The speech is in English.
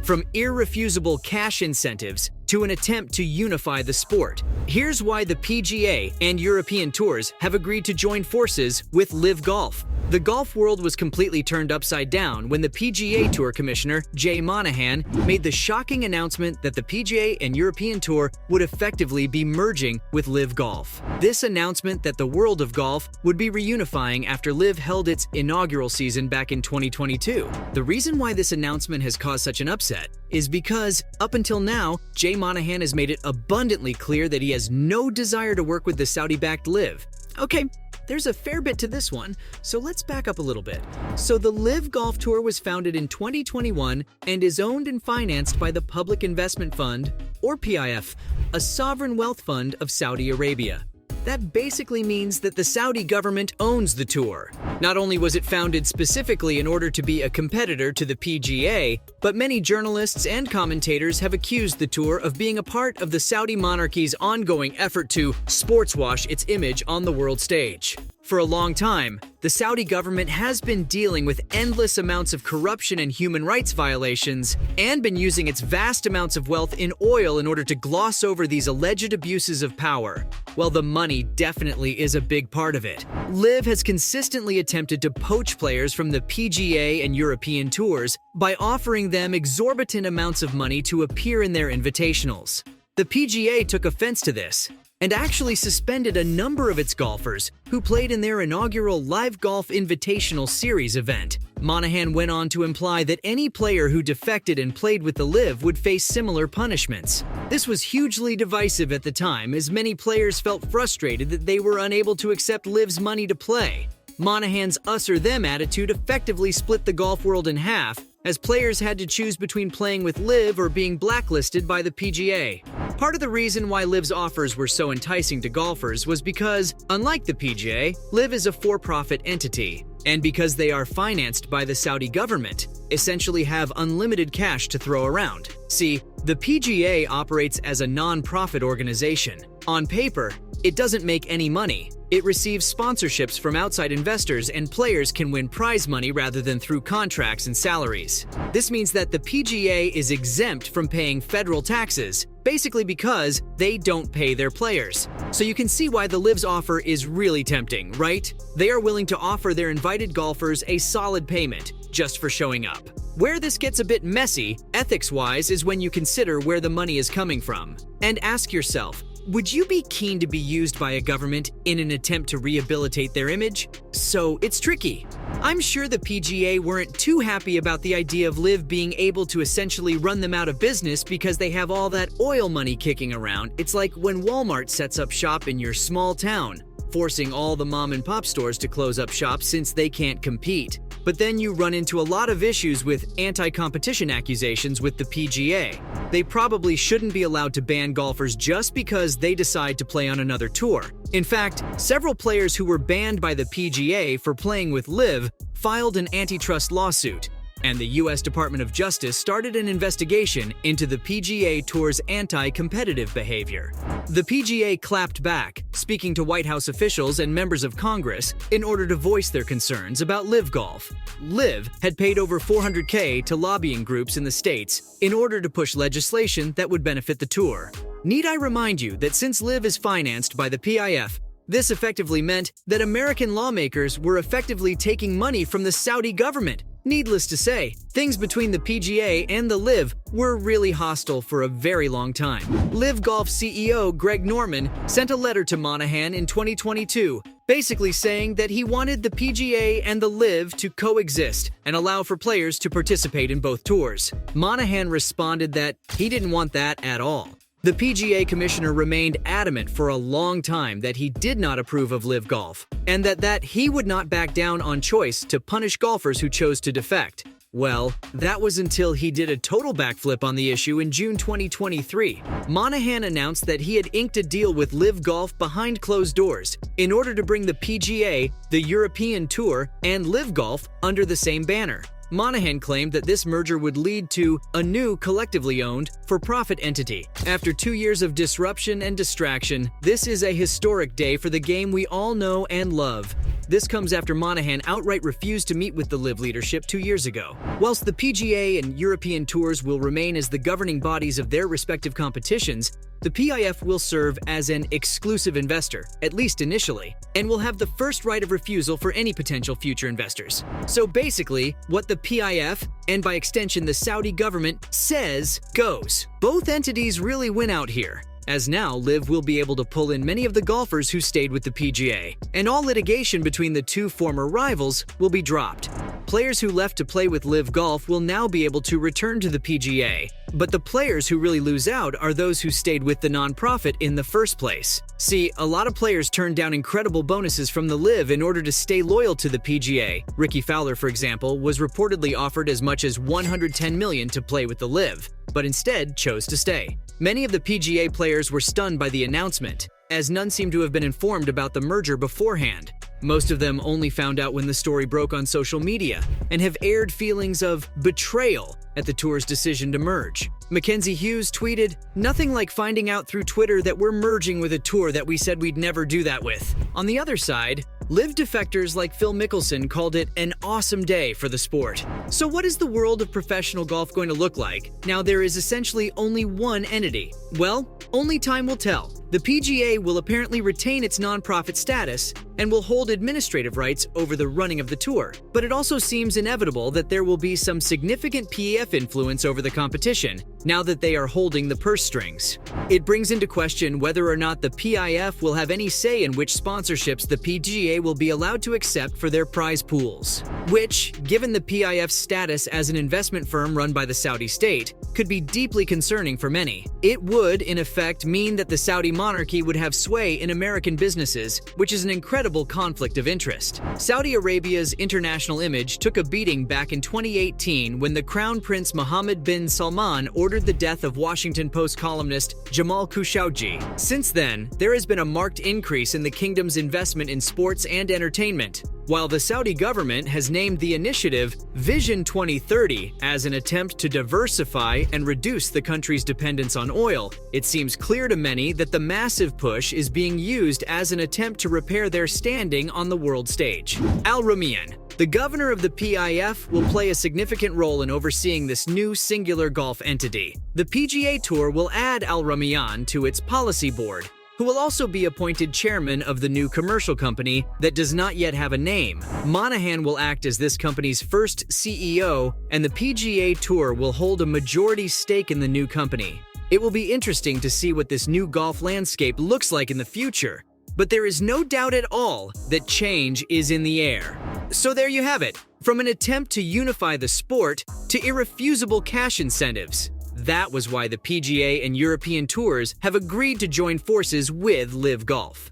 from irrefusable cash incentives to an attempt to unify the sport. Here's why the PGA and European tours have agreed to join forces with LIV Golf. The golf world was completely turned upside down when the PGA Tour Commissioner, Jay Monahan, made the shocking announcement that the PGA and European Tour would effectively be merging with LIV Golf. This announcement that the world of golf would be reunifying after LIV held its inaugural season back in 2022. The reason why this announcement has caused such an upset is because, up until now, Jay Monahan has made it abundantly clear that he has no desire to work with the Saudi-backed LIV. Okay, there's a fair bit to this one, so let's back up a little bit. So the LIV Golf Tour was founded in 2021 and is owned and financed by the Public Investment Fund, or PIF, a sovereign wealth fund of Saudi Arabia. That basically means that the Saudi government owns the tour. Not only was it founded specifically in order to be a competitor to the PGA, but many journalists and commentators have accused the tour of being a part of the Saudi monarchy's ongoing effort to sportswash its image on the world stage. For a long time, the Saudi government has been dealing with endless amounts of corruption and human rights violations and been using its vast amounts of wealth in oil in order to gloss over these alleged abuses of power. Well, the money definitely is a big part of it. LIV has consistently attempted to poach players from the PGA and European tours by offering them exorbitant amounts of money to appear in their invitationals. The PGA took offense to this and actually suspended a number of its golfers who played in their inaugural LIV Golf Invitational Series event. Monahan went on to imply that any player who defected and played with the LIV would face similar punishments. This was hugely divisive at the time, as many players felt frustrated that they were unable to accept LIV's money to play. Monahan's us or them attitude effectively split the golf world in half, as players had to choose between playing with LIV or being blacklisted by the PGA. Part of the reason why LIV's offers were so enticing to golfers was because, unlike the PGA, LIV is a for-profit entity, and because they are financed by the Saudi government, essentially have unlimited cash to throw around. See, the PGA operates as a non-profit organization. On paper, it doesn't make any money. It receives sponsorships from outside investors, and players can win prize money rather than through contracts and salaries. This means that the PGA is exempt from paying federal taxes, basically because they don't pay their players. So you can see why the LIV's offer is really tempting, right? They are willing to offer their invited golfers a solid payment just for showing up. Where this gets a bit messy, ethics-wise, is when you consider where the money is coming from. And ask yourself, would you be keen to be used by a government in an attempt to rehabilitate their image? So it's tricky. I'm sure the PGA weren't too happy about the idea of LIV being able to essentially run them out of business because they have all that oil money kicking around. It's like when Walmart sets up shop in your small town, forcing all the mom and pop stores to close up shop since they can't compete. But then you run into a lot of issues with anti-competition accusations with the PGA. They probably shouldn't be allowed to ban golfers just because they decide to play on another tour. In fact, several players who were banned by the PGA for playing with LIV filed an antitrust lawsuit, and the U.S. Department of Justice started an investigation into the PGA Tour's anti-competitive behavior. The PGA clapped back, speaking to White House officials and members of Congress in order to voice their concerns about LIV Golf. LIV had paid over $400K to lobbying groups in the States in order to push legislation that would benefit the tour. Need I remind you that since LIV is financed by the PIF, this effectively meant that American lawmakers were effectively taking money from the Saudi government. Needless to say, things between the PGA and the LIV were really hostile for a very long time. LIV Golf CEO Greg Norman sent a letter to Monahan in 2022, basically saying that he wanted the PGA and the LIV to coexist and allow for players to participate in both tours. Monahan responded that he didn't want that at all. The PGA commissioner remained adamant for a long time that he did not approve of LIV Golf, and that he would not back down on choice to punish golfers who chose to defect. Well, that was until he did a total backflip on the issue in June 2023. Monahan announced that he had inked a deal with LIV Golf behind closed doors in order to bring the PGA, the European Tour, and LIV Golf under the same banner. Monahan claimed that this merger would lead to a new collectively owned, for-profit entity. After 2 years of disruption and distraction, this is a historic day for the game we all know and love. This comes after Monahan outright refused to meet with the LIV leadership 2 years ago. Whilst the PGA and European Tours will remain as the governing bodies of their respective competitions, the PIF will serve as an exclusive investor, at least initially, and will have the first right of refusal for any potential future investors. So basically, what the PIF, and by extension the Saudi government, says goes. Both entities really win out here, as now LIV will be able to pull in many of the golfers who stayed with the PGA, and all litigation between the two former rivals will be dropped. Players who left to play with LIV Golf will now be able to return to the PGA, but the players who really lose out are those who stayed with the nonprofit in the first place. See, a lot of players turned down incredible bonuses from the LIV in order to stay loyal to the PGA. Ricky Fowler, for example, was reportedly offered as much as $110 million to play with the LIV, but instead chose to stay. Many of the PGA players were stunned by the announcement, as none seem to have been informed about the merger beforehand. Most of them only found out when the story broke on social media, and have aired feelings of betrayal at the tour's decision to merge. Mackenzie Hughes tweeted, "Nothing like finding out through Twitter that we're merging with a tour that we said we'd never do that with." On the other side, LIV defectors like Phil Mickelson called it an awesome day for the sport. So what is the world of professional golf going to look like now there is essentially only one entity? Well, only time will tell. The PGA will apparently retain its nonprofit status and will hold administrative rights over the running of the tour. But it also seems inevitable that there will be some significant PIF influence over the competition now that they are holding the purse strings. It brings into question whether or not the PIF will have any say in which sponsorships the PGA will be allowed to accept for their prize pools, which, given the PIF's status as an investment firm run by the Saudi state, could be deeply concerning for many. It would, in effect, mean that the Saudi monarchy would have sway in American businesses, which is an incredible conflict of interest. Saudi Arabia's international image took a beating back in 2018 when the Crown Prince Mohammed bin Salman ordered the death of Washington Post columnist Jamal Khashoggi. Since then, there has been a marked increase in the kingdom's investment in sports and entertainment, while the Saudi government has named the initiative Vision 2030 as an attempt to diversify and reduce the country's dependence on oil. It seems clear to many that the massive push is being used as an attempt to repair their standing on the world stage. Al Rumayyan, the governor of the PIF, will play a significant role in overseeing this new singular golf entity. The PGA Tour will add Al Rumayyan to its policy board, who will also be appointed chairman of the new commercial company that does not yet have a name. Monahan will act as this company's first CEO, and the PGA Tour will hold a majority stake in the new company. It will be interesting to see what this new golf landscape looks like in the future, but there is no doubt at all that change is in the air. So there you have it, from an attempt to unify the sport to irrefusable cash incentives. That was why the PGA and European Tours have agreed to join forces with LIV Golf.